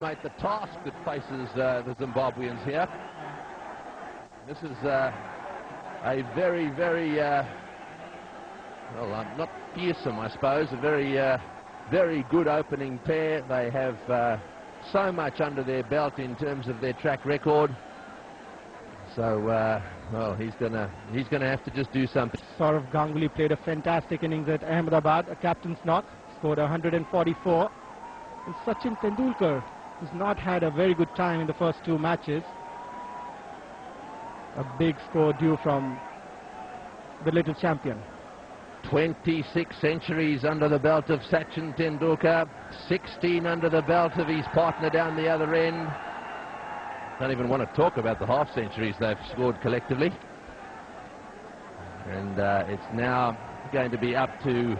The task that faces the Zimbabweans here. This is a very, very, well, not fearsome, I suppose, a very, very good opening pair. They have so much under their belt in terms of their track record. So, well, he's gonna have to just do something. Saurav Ganguly played a fantastic innings at Ahmedabad, a captain's knock, scored 144. And Sachin Tendulkar has not had a very good time in the first two matches. A big score due from the little champion. 26 centuries under the belt of Sachin Tendulkar, 16 under the belt of his partner down the other end. Don't even want to talk about the half centuries they've scored collectively. And it's now going to be up to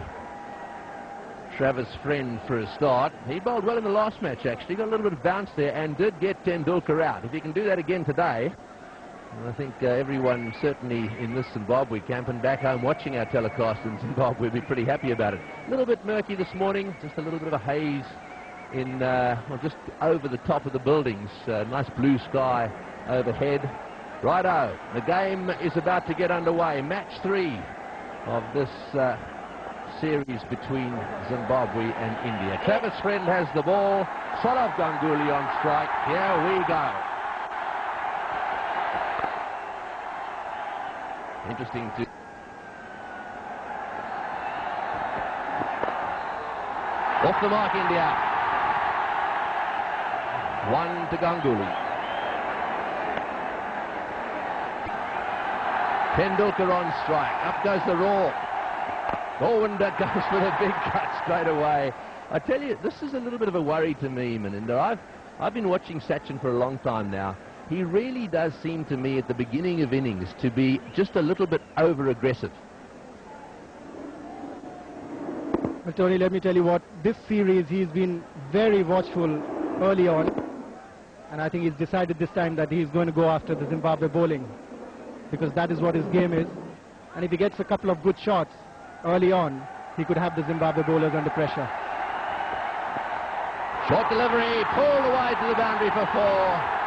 Travis Friend for a start. He bowled well in the last match, actually. Got a little bit of bounce there and did get Tendulkar out. If he can do that again today, I think everyone certainly in this Zimbabwe camp and back home watching our telecast in Zimbabwe will be pretty happy about it. A little bit murky this morning, just a little bit of a haze in, well, just over the top of the buildings. Nice blue sky overhead. Righto, the game is about to get underway. Match 3 of this series between Zimbabwe and India. Travis Friend has the ball. Saurav Ganguly on strike. Here we go. Interesting to... Off the mark, India. 1 to Ganguly. Tendulkar on strike. Up goes the raw. Gowanda goes for the big cut straight away. I tell you, this is a little bit of a worry to me, Maninder. I've been watching Sachin for a long time now. He really does seem to me at the beginning of innings to be just a little bit over-aggressive. Well, Tony, let me tell you what, this series he's been very watchful early on, and I think he's decided this time that he's going to go after the Zimbabwe bowling, because that is what his game is. And if he gets a couple of good shots early on, he could have the Zimbabwe bowlers under pressure. Short delivery, pulled away to the boundary for 4.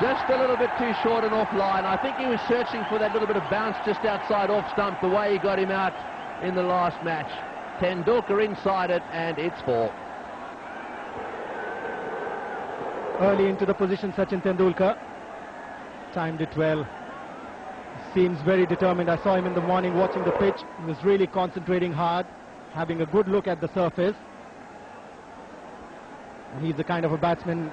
Just a little bit too short and off line. I think he was searching for that little bit of bounce just outside off stump, the way he got him out in the last match. Tendulkar inside it, and it's 4. Early into the position, Sachin Tendulkar timed it well. Seems very determined. I saw him in the morning watching the pitch. He was really concentrating hard, having a good look at the surface. And he's the kind of a batsman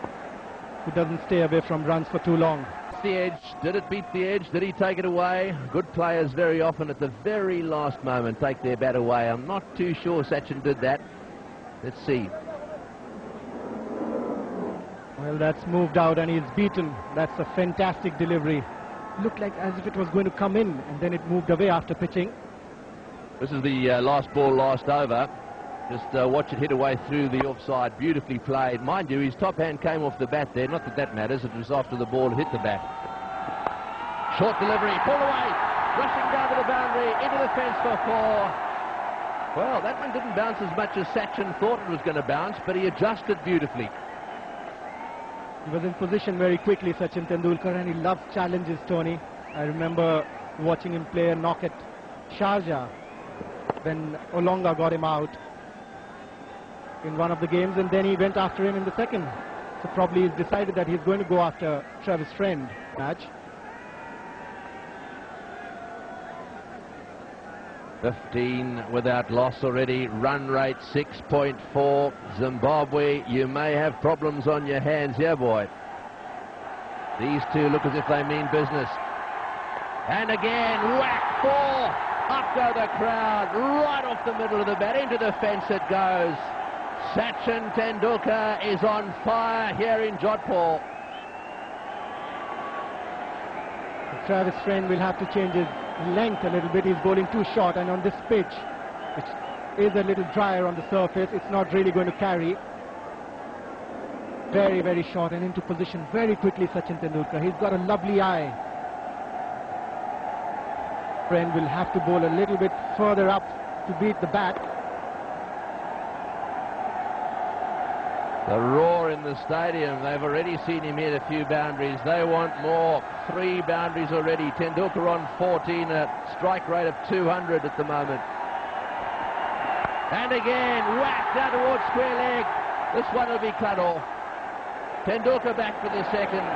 who doesn't stay away from runs for too long. The edge. Did it beat the edge? Did he take it away? Good players very often at the very last moment take their bat away. I'm not too sure Sachin did that. Let's see. Well, that's moved out and he's beaten. That's a fantastic delivery. Looked like as if it was going to come in, and then it moved away after pitching. This is the last ball, last over. Just watch it hit away through the offside. Beautifully played. Mind you, his top hand came off the bat there. Not that that matters. It was after the ball hit the bat. Short delivery. Pulled away. Rushing down to the boundary. Into the fence for 4. Well, that one didn't bounce as much as Sachin thought it was going to bounce, but he adjusted beautifully. He was in position very quickly, Sachin Tendulkar, and he loves challenges, Tony. I remember watching him play a knock at Sharjah when Olonga got him out in one of the games, and then he went after him in the second. So probably he's decided that he's going to go after Travis Friend match. 15 without loss already. Run rate 6.4. Zimbabwe, you may have problems on your hands here, boy. These two look as if they mean business. And again, whack, 4. Up go the crowd, right off the middle of the bat, into the fence it goes. Sachin Tendulkar is on fire here in Jodhpur. Travis Friend will have to change his length a little bit. He's bowling too short, and on this pitch, which is a little drier on the surface, it's not really going to carry. Very, very short and into position very quickly, Sachin Tendulkar. He's got a lovely eye. Friend will have to bowl a little bit further up to beat the bat. The roar in the the stadium. They've already seen him hit a few boundaries. They want more. 3 boundaries already. Tendulkar on 14, a strike rate of 200 at the moment. And again, whacked down towards square leg. This one will be cut off. Tendulkar back for the second.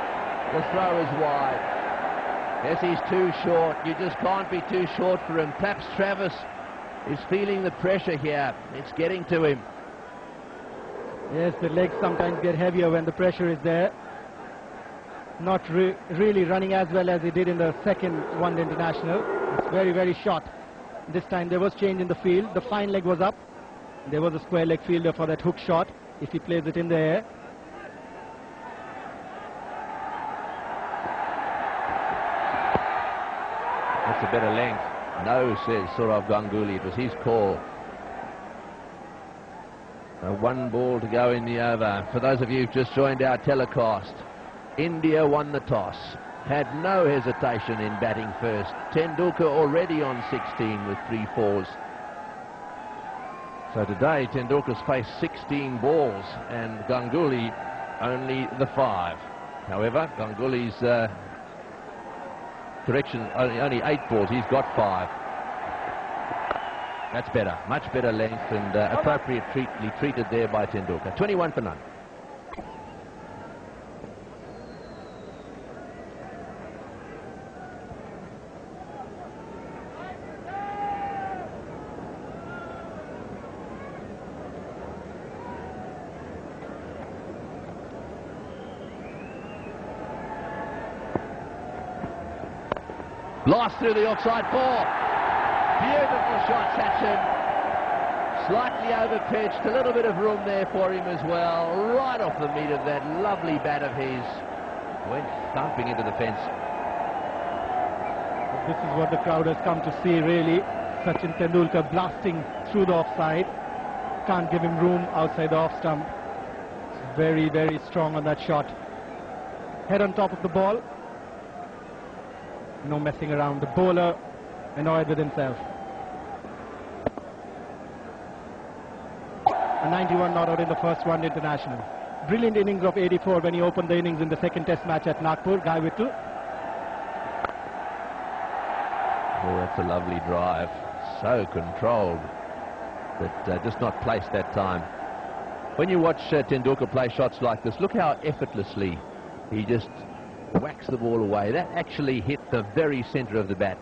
The throw is wide. Yes, he's too short. You just can't be too short for him. Perhaps Travis is feeling the pressure here. It's getting to him. Yes, the legs sometimes get heavier when the pressure is there. Not really running as well as he did in the second one international. It's very, very short. This time there was change in the field. The fine leg was up. There was a square leg fielder for that hook shot if he plays it in the air. That's a better length. No, says Sourav Ganguly. It was his call. 1 ball to go in the over. For those of you who've just joined our telecast, India won the toss. Had no hesitation in batting first. Tendulkar already on 16 with 3 fours. So today Tendulkar's faced 16 balls and Ganguly only the 5. However, Ganguly's correction, only 8 balls. He's got 5. That's better, much better length and appropriately treated there by Tendulkar. 21 for none. Blast through the offside ball. Beautiful shot, Sachin. Slightly over-pitched, a little bit of room there for him as well. Right off the meat of that lovely bat of his. Went thumping into the fence. This is what the crowd has come to see, really. Sachin Tendulkar blasting through the offside. Can't give him room outside the off stump. It's very, very strong on that shot. Head on top of the ball. No messing around. The bowler annoyed with himself. A 91 not out in the first one international. Brilliant innings of 84 when he opened the innings in the second test match at Nagpur. Guy Whittle. Oh, that's a lovely drive. So controlled, but just not placed that time. When you watch Tendulkar play shots like this, look how effortlessly he just whacks the ball away. That actually hit the very centre of the bat.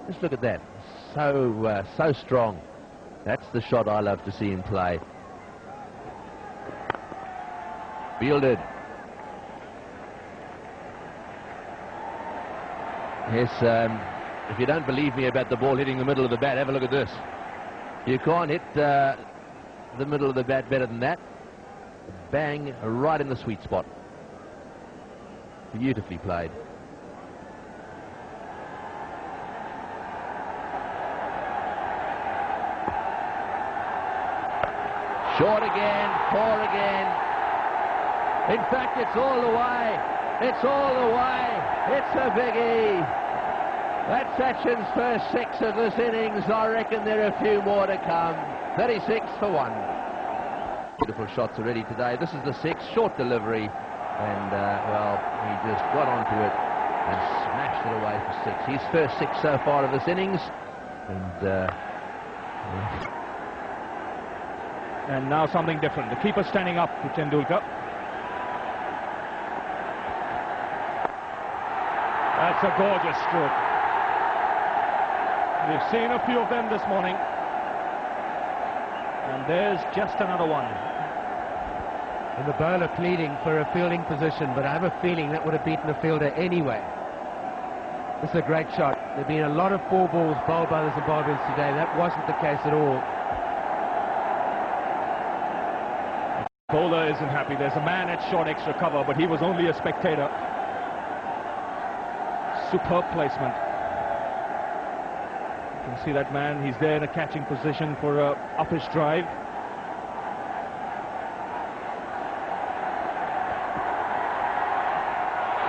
Just look at that. So strong. That's the shot I love to see him play. Fielded. Yes, if you don't believe me about the ball hitting the middle of the bat, have a look at this. You can't hit the middle of the bat better than that. Bang, right in the sweet spot. Beautifully played. Short again, 4 again. In fact, it's all the way. It's all the way. It's a biggie. That's Sachin's first 6 of this innings. I reckon there are a few more to come. 36 for 1. Beautiful shots already today. This is the 6th, short delivery. And, well, he just got onto it and smashed it away for 6. His first 6 so far of this innings. And now something different. The keeper standing up to Tendulkar. That's a gorgeous stroke. We've seen a few of them this morning. And there's just another one. And the bowler pleading for a fielding position, but I have a feeling that would have beaten the fielder anyway. This is a great shot. There have been a lot of 4 balls bowled by the Zimbabweans today. That wasn't the case at all. Bowler isn't happy. There's a man at short extra cover, but he was only a spectator. Superb placement. You can see that man. He's there in a catching position for a uppish drive.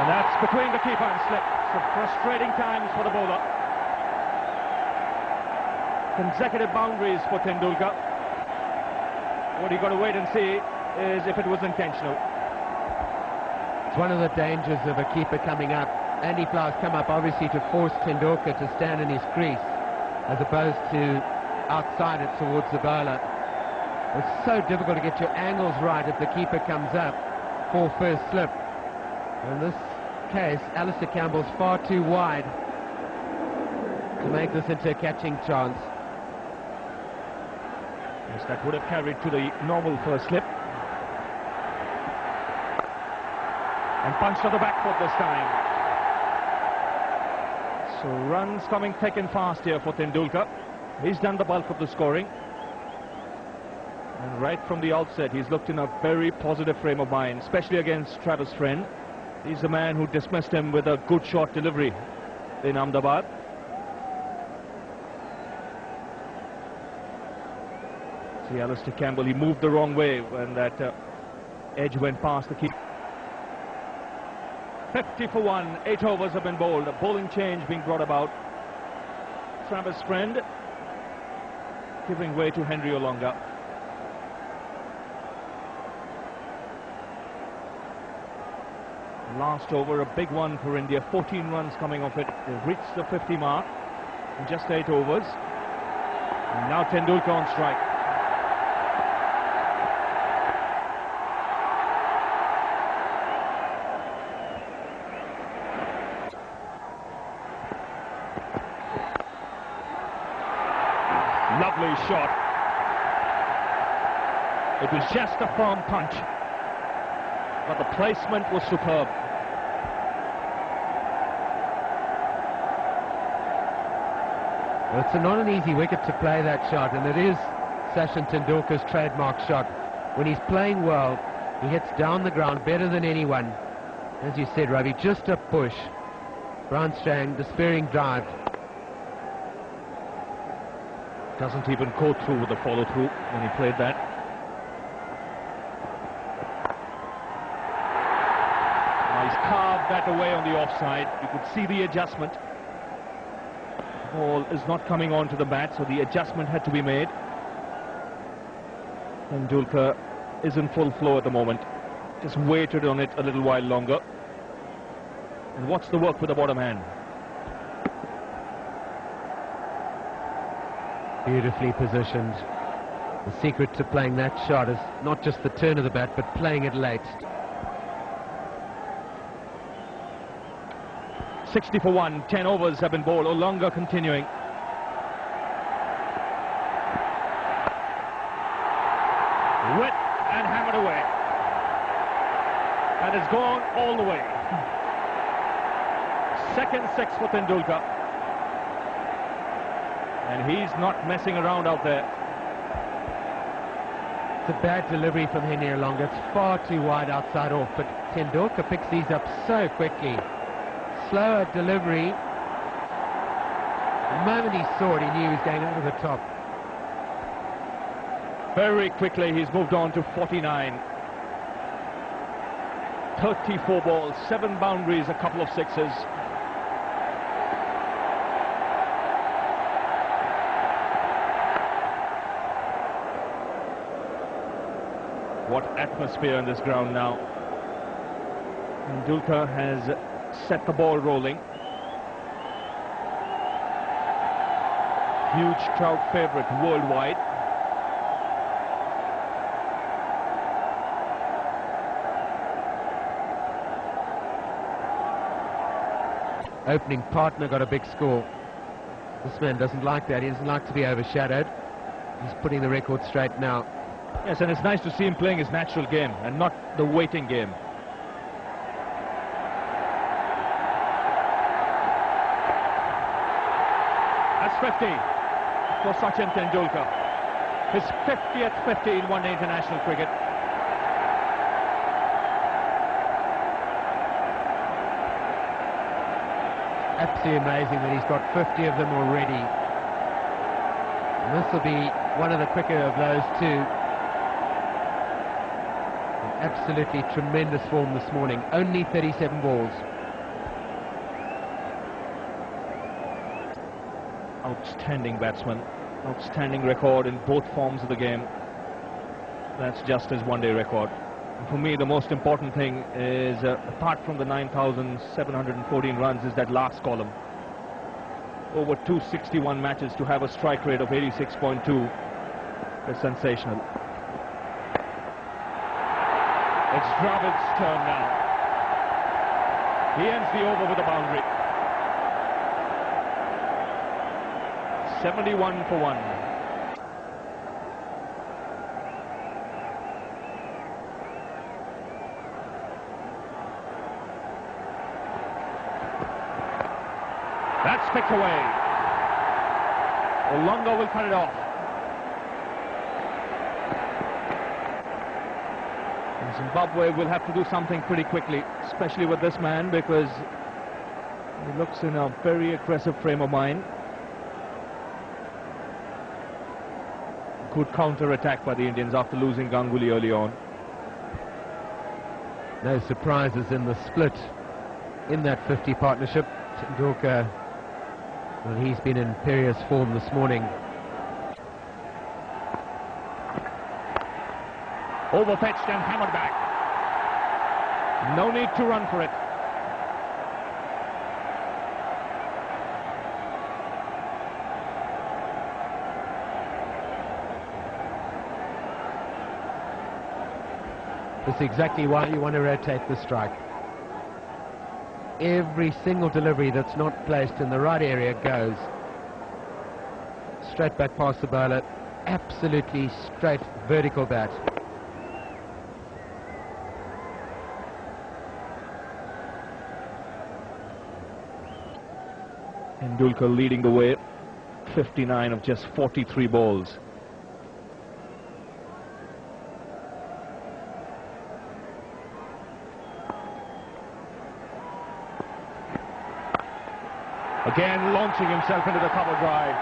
And that's between the keeper and slip. Some frustrating times for the bowler. Consecutive boundaries for Tendulkar. What you've got to wait and see is if it was intentional. It's one of the dangers of a keeper coming up. Andy Plough's come up obviously to force Tendulkar to stand in his crease as opposed to outside it towards the bowler. It's so difficult to get your angles right if the keeper comes up for first slip. In this case, Alistair Campbell's far too wide to make this into a catching chance. Yes, that would have carried to the normal first slip. And punched to the back foot this time. So runs coming thick and fast here for Tendulkar. He's done the bulk of the scoring. And right from the outset, he's looked in a very positive frame of mind, especially against Travis Friend. He's the man who dismissed him with a good short delivery in Ahmedabad. See Alistair Campbell, he moved the wrong way when that edge went past the keeper. 50 for 1, 8 overs have been bowled, a bowling change being brought about. Travis Friend giving way to Henry Olonga. Last over, a big one for India, 14 runs coming off it. They've reached the 50 mark in just 8 overs. And now Tendulkar on strike. Lovely shot. It was just a firm punch, but the placement was superb. Well, it's not an easy wicket to play that shot, and it is Sachin Tendulkar's trademark shot. When he's playing well, he hits down the ground better than anyone. As you said, Ravi, just a push. Brown Strang, despairing drive. Doesn't even go through with the follow-through when he played that. Now he's carved that away on the offside. You could see the adjustment. The ball is not coming onto the bat, so the adjustment had to be made. Tendulkar is in full flow at the moment. Just waited on it a little while longer. And watch the work with the bottom hand. Beautifully positioned. The secret to playing that shot is not just the turn of the bat, but playing it late. 60 for 1, 10 overs have been bowled. Olonga continuing. Wet and hammered away. And it's gone all the way. Second 6 for Tendulkar. And he's not messing around out there. It's a bad delivery from Henry Olonga. It's far too wide outside off, but Tendulkar picks these up so quickly. Slower delivery. The moment he saw it, he knew he was going over the top. Very quickly, he's moved on to 49. 34 balls, 7 boundaries, a couple of sixes. What atmosphere in this ground now. Tendulkar has set the ball rolling. Huge crowd favourite worldwide. Opening partner got a big score. This man doesn't like that. He doesn't like to be overshadowed. He's putting the record straight now. Yes, and it's nice to see him playing his natural game and not the waiting game. That's 50 for Sachin Tendulkar. His 50th 50 in one-day international cricket. Absolutely amazing that he's got 50 of them already. And this will be one of the quicker of those two. Absolutely tremendous form this morning. Only 37 balls. Outstanding batsman. Outstanding record in both forms of the game. That's just his one-day record. For me, the most important thing is, apart from the 9,714 runs, is that last column. Over 261 matches to have a strike rate of 86.2 is sensational. It's Dravid's turn now. He ends the over with a boundary. 71 for 1. That's picked away. Olonga will cut it off. And Zimbabwe will have to do something pretty quickly, especially with this man, because he looks in a very aggressive frame of mind. Good counter-attack by the Indians after losing Ganguly early on. No surprises in the split in that 50 partnership. Tendulkar, well, he's been in imperious form this morning. Overfetched and hammered back. No need to run for it. That's exactly why you want to rotate the strike. Every single delivery that's not placed in the right area goes straight back past the bowler. Absolutely straight vertical bat. Tendulkar leading the way. 59 of just 43 balls. Again launching himself into the cover drive.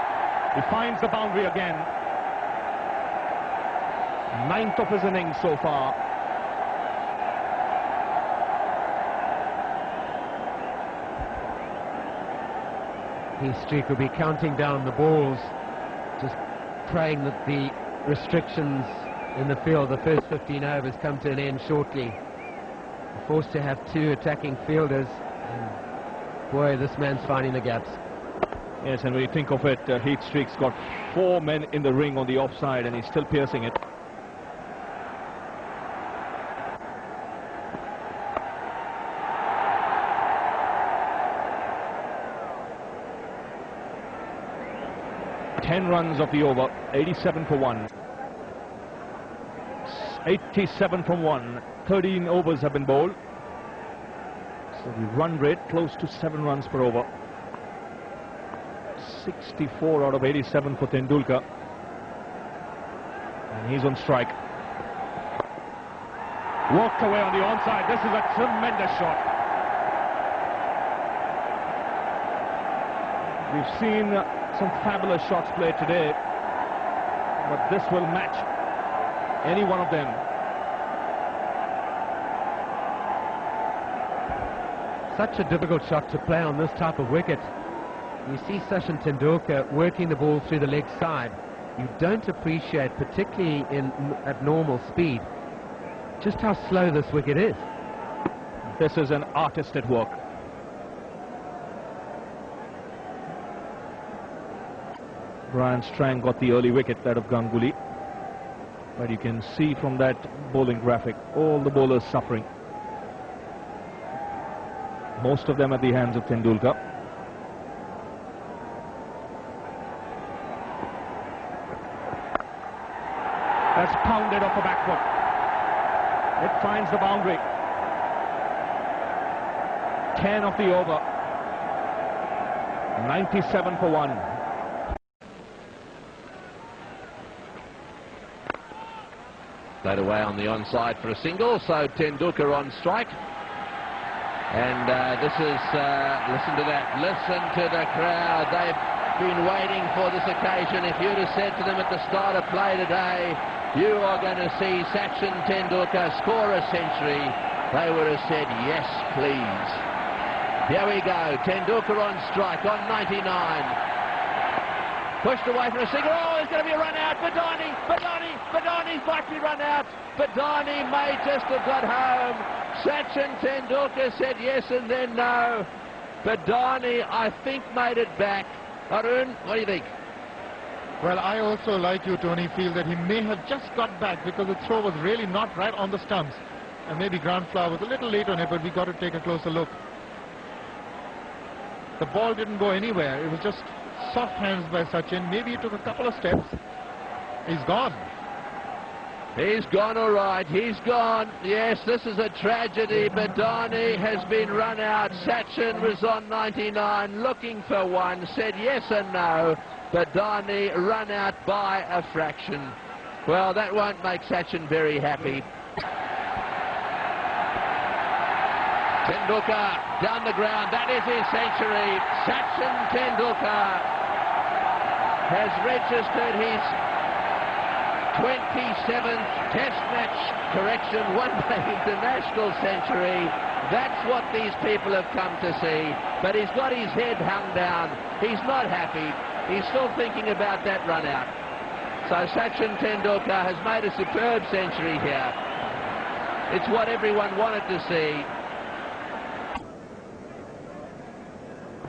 He finds the boundary again. 9th of his innings so far. His streak will be counting down the balls, just praying that the restrictions in the field, the first 15 overs, come to an end shortly. Forced to have 2 attacking fielders. And boy, this man's finding the gaps. Yes, and when you think of it, Heath Streak's got 4 men in the ring on the offside and he's still piercing it. Ten runs of the over, 87 for 1. 87 from 1. 13 overs have been bowled. So the run rate close to 7 runs per over. 64 out of 87 for Tendulkar. And he's on strike. Walked away on the onside. This is a tremendous shot. We've seen some fabulous shots played today, but this will match any one of them. Such a difficult shot to play on this type of wicket. You see Sachin Tendulkar working the ball through the leg side. You don't appreciate, particularly at normal speed, just how slow this wicket is. This is an artist at work. Brian Strang got the early wicket, that of Ganguly. But you can see from that bowling graphic, all the bowlers suffering. Most of them at the hands of Tendulkar. That's pounded off the back foot. It finds the boundary. 10 of the over. 97 for 1. Played away on the onside for a single, so Tendulkar on strike. And this is, listen to that, listen to the crowd. They've been waiting for this occasion. If you'd have said to them at the start of play today, you are going to see Sachin Tendulkar score a century, they would have said, yes, please. Here we go, Tendulkar on strike on 99. Pushed away for a single. Oh, there's going to be a run out. Badani Badani's likely run out. Badani may just have got home. Sachin Tendulkar said yes and then no. Badani, I think, made it back. Arun, what do you think? Well, I also, like you, Tony, feel that he may have just got back because the throw was really not right on the stumps. And maybe ground flower was a little late on it, but we got to take a closer look. The ball didn't go anywhere. It was just soft hands by Sachin. Maybe he took a couple of steps. He's gone. He's gone, all right. He's gone. Yes, this is a tragedy. Badani has been run out. Sachin was on 99, looking for one. Said yes and no. Badani run out by a fraction. Well, that won't make Sachin very happy. Tendulkar down the ground. That is his century. Sachin Tendulkar has registered his 27th Test match, correction, one-day international century. That's what these people have come to see. But he's got his head hung down. He's not happy. He's still thinking about that run out. So Sachin Tendulkar has made a superb century here. It's what everyone wanted to see.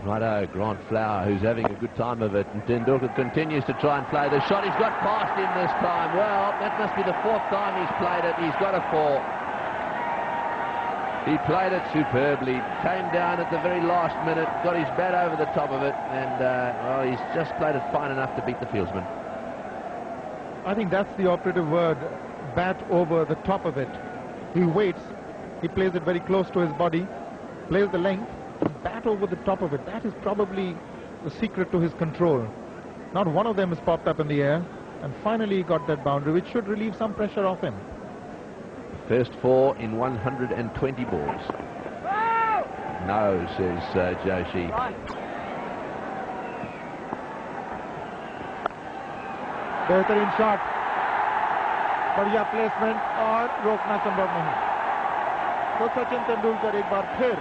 Righto, Grant Flower, who's having a good time of it, and Tendulkar continues to try and play the shot. He's got past him this time. Well, that must be the 4th time he's played it. He's got a 4. He played it superbly, came down at the very last minute, got his bat over the top of it, and well, he's just played it fine enough to beat the fieldsman. I think that's the operative word, bat over the top of it. He waits, he plays it very close to his body, plays the length, bat over the top of it. That is probably the secret to his control. Not one of them has popped up in the air, and finally he got that boundary, which should relieve some pressure off him. First 4 in 120 balls. No, says Joshi. बेहतरीन shot, बढ़िया placement और रोकना संभव नहीं. तो सचिन तेंदुलकर एक बार फिर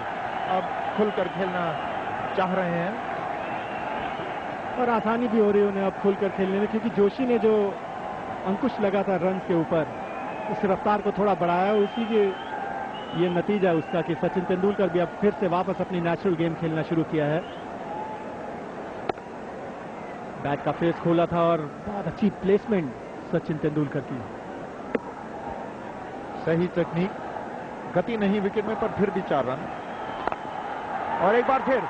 अब खुलकर खेलना चाह रहे हैं और आसानी भी हो रही है उन्हें अब खुलकर खेलने में, क्योंकि जोशी ने जो अंकुश लगा था रन के ऊपर, उस रफ्तार को थोड़ा बढ़ाया, इसीलिए ये नतीजा उसका कि सचिन तेंदुलकर भी अब फिर से वापस अपनी नेचुरल गेम खेलना शुरू किया है. बैट का फेस खोला था और बहुत अच्छी प्लेसमेंट सचिन तेंदुलकर की. सही टेक्निक, गति नहीं विकेट में, पर फिर भी 4 रन. और एक बार फिर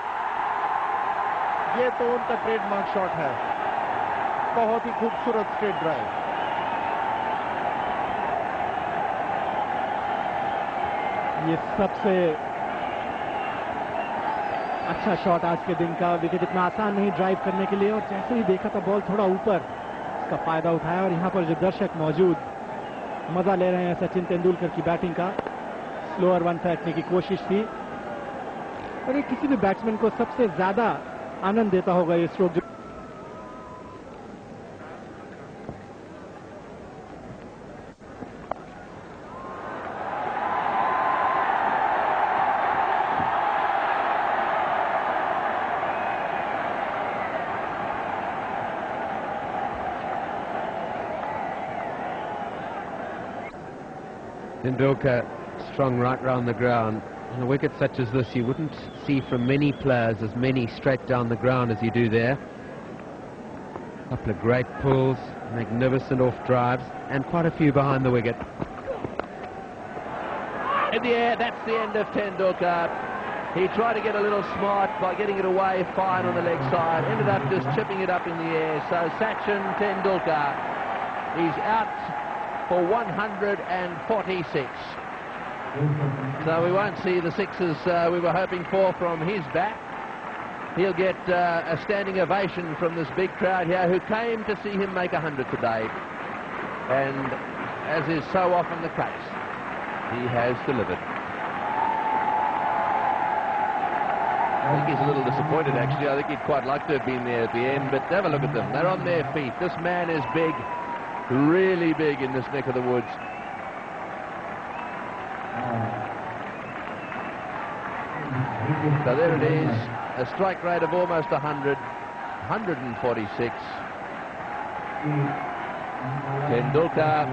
ये तो उनका ट्रेडमार्क शॉट है. बहुत ही खूबसूरत स्ट्रेट ड्राइव. ये सबसे अच्छा शॉट आज के दिन का. विकेट इतना आसान नहीं ड्राइव करने के लिए, और जैसे ही देखा था बॉल थोड़ा ऊपर, इसका फायदा उठाया. और यहाँ पर जो दर्शक मौजूद मजा ले रहे हैं सचिन तेंदुलकर की बैटिंग का. स्लोअर वन फेंकने की कोशिश थी, और ये किसी भी बैट्समैन को सबसे ज्यादा आनंद देता होगा ये स्ट्रोक. जो Tendulkar, strong right round the ground. On a wicket such as this, you wouldn't see from many players as many straight down the ground as you do there. A couple of great pulls, magnificent off drives, and quite a few behind the wicket. In the air, that's the end of Tendulkar. He tried to get a little smart by getting it away fine on the leg side, ended up just chipping it up in the air. So Sachin Tendulkar, he's out for 146. So we won't see the sixes we were hoping for from his bat. He'll get a standing ovation from this big crowd here who came to see him make 100 today. And as is so often the case, he has delivered. I think he's a little disappointed, actually. I think he'd quite like to have been there at the end, but have a look at them. They're on their feet. This man is big, really big in this neck of the woods. So there it is, a strike rate of almost 100, 146. Tendulkar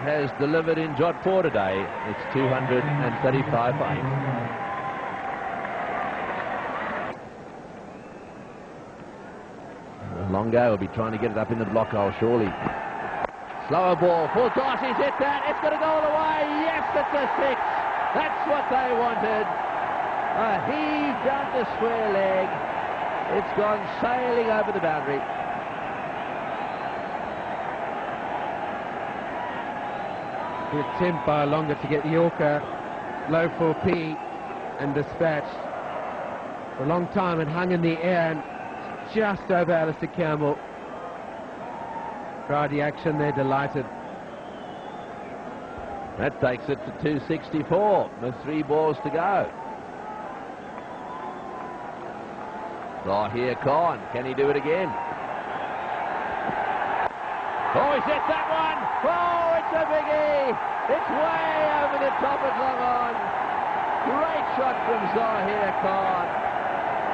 has delivered in Jodhpur today. It's 235 for him. Longo will be trying to get it up in the block hole, surely. Slower ball. Full toss. He's hit that. It's going to go all the way. Yes, it's a 6. That's what they wanted. A heave down the square leg. It's gone sailing over the boundary. Good attempt by Longer to get Yorker low 4P and dispatched. For a long time it hung in the air and just over Alistair Campbell. Crowd reaction, they're delighted. That takes it to 264 with 3 balls to go. Zahir Khan, can he do it again? Oh, he's hit that one! Oh, it's a biggie! It's way over the top at long on. Great shot from Zahir Khan.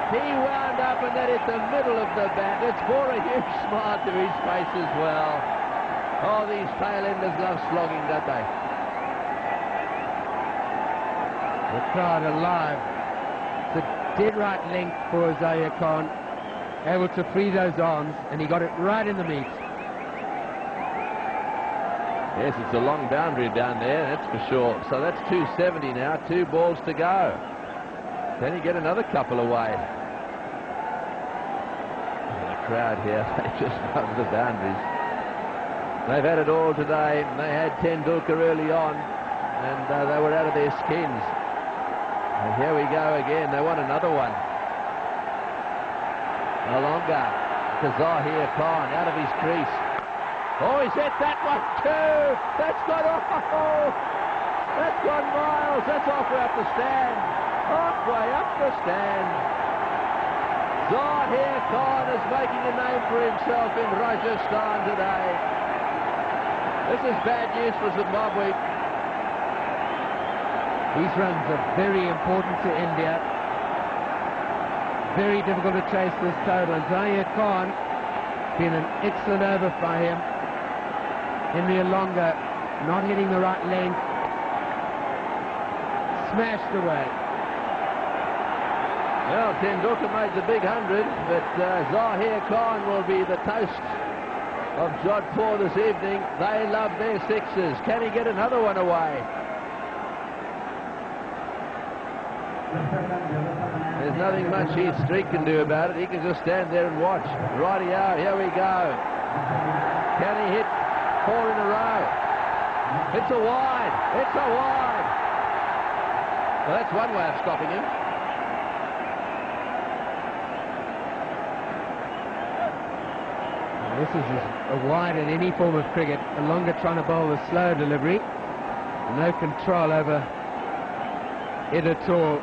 He wound up and then hit the middle of the bat. It's brought a huge smile to his face as well. Oh, these tail-enders love slogging, don't they? The crowd alive. It's a dead right length for Zahir Khan. Able to free those arms, and he got it right in the meat. Yes, it's a long boundary down there, that's for sure. So that's 270 now, 2 balls to go. Can he get another couple away? The crowd here, they just love the boundaries. They've had it all today. They had Tendulkar early on, and they were out of their skins. And here we go again. They want another one. No longer to Zahir Khan out of his crease. Oh, he's hit that one too. That's gone off. That's gone miles. That's halfway up the stand. Halfway up the stand. Zahir Khan is making a name for himself in Rajasthan today. This is bad news for Zimbabwe. These runs are very important to India. Very difficult to chase this total. And Zahir Khan, been an excellent over by him. Henry Alonga not hitting the right length. Smashed away. Well, Tendulkar made the big 100, but Zahir Khan will be the toast of Jodhpur this evening. They love their 6s. Can he get another one away? There's nothing much Heath Street can do about it. He can just stand there and watch. Rightio, here we go. Can he hit 4 in a row? It's a wide. It's a wide. Well, that's one way of stopping him. This is a wide in any form of cricket. Alonga trying to bowl a slow delivery. No control over it at all.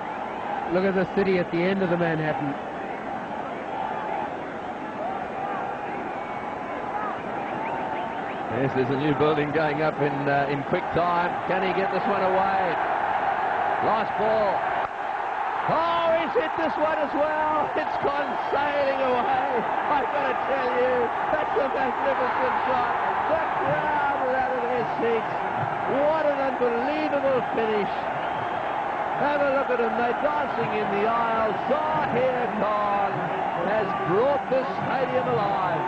Look at the city at the end of the Manhattan. Yes, there's a new building going up in quick time. Can he get this one away? Last ball. Oh, he's hit this one as well. It's gone sailing away. I've got to tell you, that's a magnificent shot. The crowd are out of their seats. What an unbelievable finish. Have a look at them. They're dancing in the aisle. Zahir Khan has brought this stadium alive.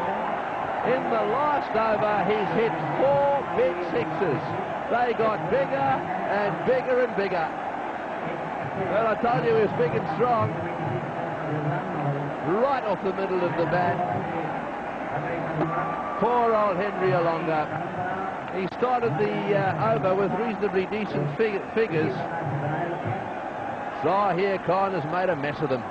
In the last over, he's hit 4 big 6s. They got bigger and bigger and bigger. Well, I told you he was big and strong. Right off the middle of the bat. Poor old Henry Alonga. He started the over with reasonably decent figures. Zahir Khan has made a mess of them.